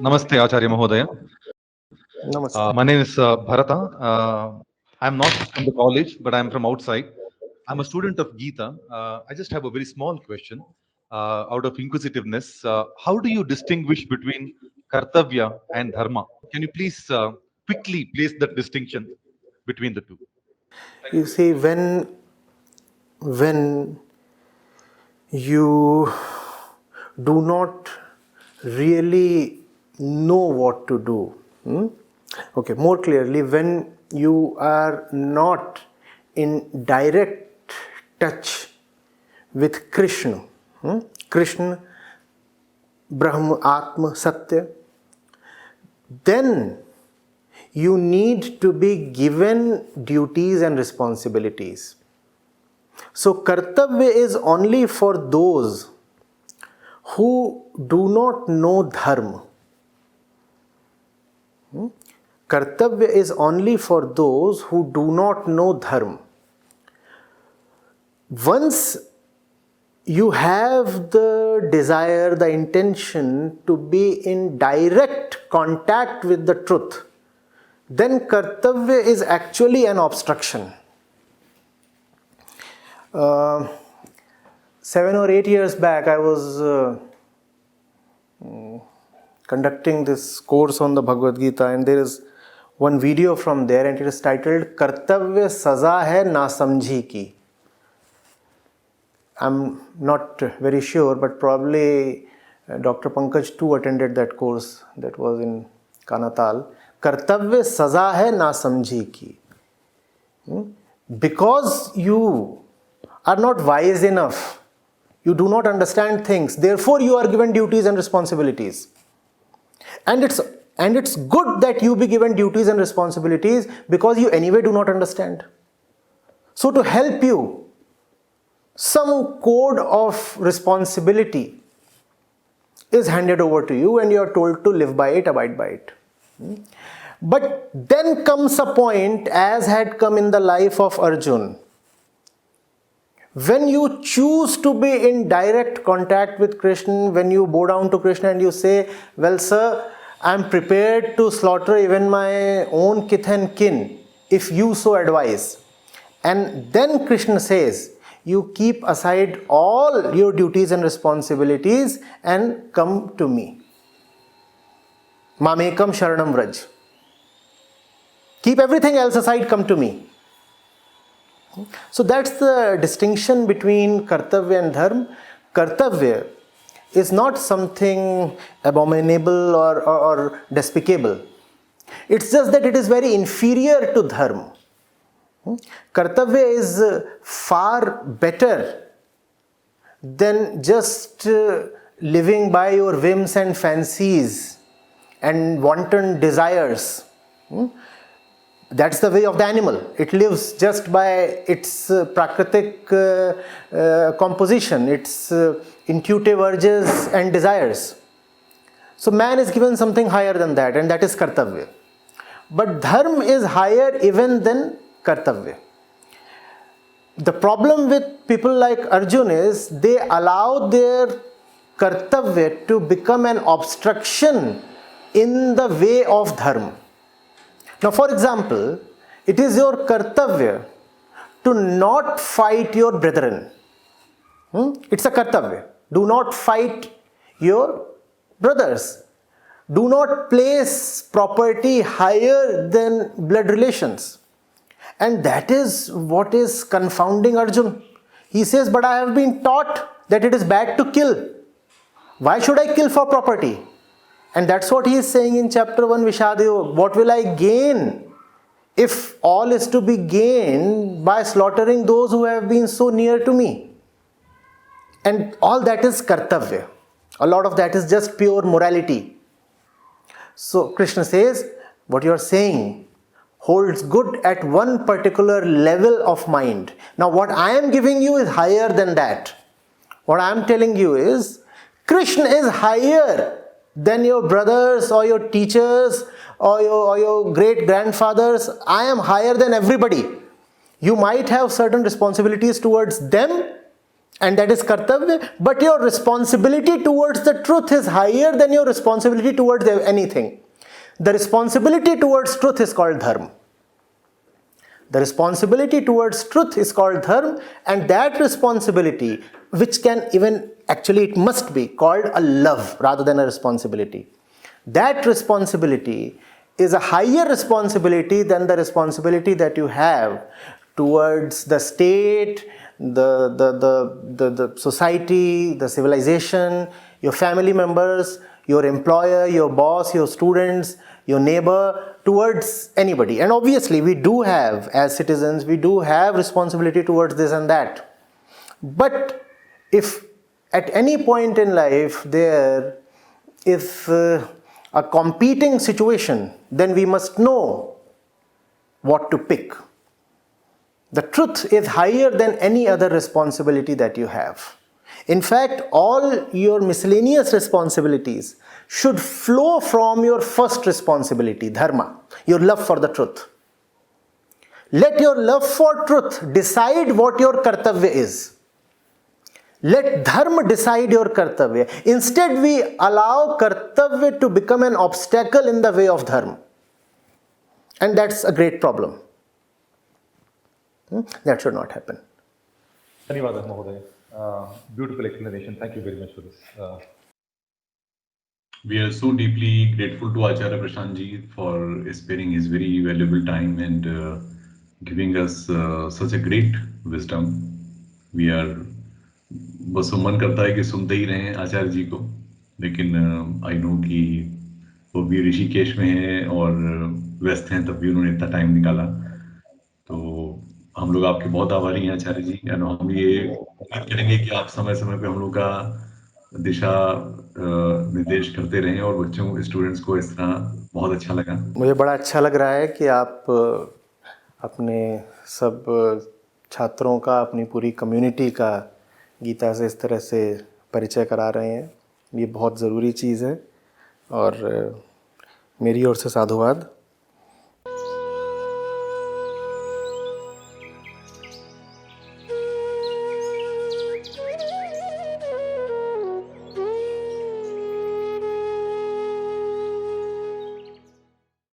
Namaste, Acharya Mahodaya. Namaste. My name is Bharata. I'm not from the college, but I'm from outside. I'm a student of Gita. I just have a very small question out of inquisitiveness. How do you distinguish between Kartavya and Dharma? Can you please quickly place that distinction between the two? You see, when you do not really know what to do, okay, more clearly, when you are not in direct touch with Krishna, Krishna, Brahma, Atma, Satya, then you need to be given duties and responsibilities. So, kartavya is only for those who do not know dharma. Kartavya is only for those who do not know dharma. Once you have the desire, the intention to be in direct contact with the truth, then kartavya is actually an obstruction. 7 or 8 years back, I was conducting this course on the Bhagwad Gita, and there is one video from there, and it is titled Kartavya Saza Hai Na Samjhi Ki. I'm not very sure, but probably Dr. Pankaj too attended that course that was in Kanatal. Kartavya Saza Hai Na Samjhi Ki. Because you are not wise enough, you do not understand things, therefore you are given duties and responsibilities. And it's good that you be given duties and responsibilities because you anyway do not understand. So to help you, some code of responsibility is handed over to you and you are told to live by it, abide by it. But then comes a point, as had come in the life of Arjun, when you choose to be in direct contact with Krishna, when you bow down to Krishna and you say, well sir, I am prepared to slaughter even my own kith and kin if you so advise. And then Krishna says, you keep aside all your duties and responsibilities and come to me. Mamekam sharanam vraj. Keep everything else aside, come to me. So that's the distinction between kartavya and dharma. Kartavya is not something abominable or despicable. It's just that it is very inferior to dharma. Kartavya is far better than just living by your whims and fancies and wanton desires. That's the way of the animal. It lives just by its prakritic composition, its intuitive urges and desires. So man is given something higher than that, and that is kartavya. But dharma is higher even than kartavya. The problem with people like Arjun is they allow their kartavya to become an obstruction in the way of dharma. Now, for example, it is your kartavya to not fight your brethren. It's a kartavya. Do not fight your brothers. Do not place property higher than blood relations. And that is what is confounding Arjun. He says, but I have been taught that it is bad to kill. Why should I kill for property? And that's what he is saying in chapter 1, Vishadyo. What will I gain if all is to be gained by slaughtering those who have been so near to me? And all that is kartavya. A lot of that is just pure morality. So Krishna says, what you are saying holds good at one particular level of mind. Now what I am giving you is higher than that. What I am telling you is, Krishna is higher than your brothers or your teachers or your great grandfathers. I am higher than everybody. You might have certain responsibilities towards them, and that is kartavya, but your responsibility towards the truth is higher than your responsibility towards anything. The responsibility towards truth is called dharma. The responsibility towards truth is called dharma, and that responsibility, which can even, actually it must be called a love rather than a responsibility. That responsibility is a higher responsibility than the responsibility that you have towards the state, the society, the civilization, your family members, your employer, your boss, your students, your neighbor, towards anybody. And obviously we do have, as citizens, we do have responsibility towards this and that. But if at any point in life there is a competing situation, then we must know what to pick. The truth is higher than any other responsibility that you have. In fact, all your miscellaneous responsibilities should flow from your first responsibility, dharma, your love for the truth. Let your love for truth decide what your kartavya is. Let dharma decide your kartavya. Instead, we allow kartavya to become an obstacle in the way of dharma. And that's a great problem. That should not happen. Dhanyavadas, Mahoday. Beautiful explanation. Thank you very much for this. We are so deeply grateful to Acharya Prashant ji for sparing his very valuable time and giving us such a great wisdom. We are बस मन करता है कि सुनते ही रहें आचार्य जी को, लेकिन I know कि वो भी ऋषिकेश में हैं और व्यस्त हैं, तब भी उन्होंने इतना टाइम निकाला। तो हम लोग आपके बहुत आभारी हैं आचार्य जी, और हम ये उम्मीद करेंगे कि आप समय समय पे हम लोग का दिशा निर्देश करते रहें और बच्चों स्टूडेंट्स को इस तरह बहुत अच्छा लगा। मुझे बड़ा अच्छा लग रहा है कि आप अपने सब छात्रों का, अपनी पूरी कम्युनिटी का गीता से इस तरह से परिचय करा रहे हैं। ये बहुत ज़रूरी चीज़ है और मेरी ओर से साधुवाद।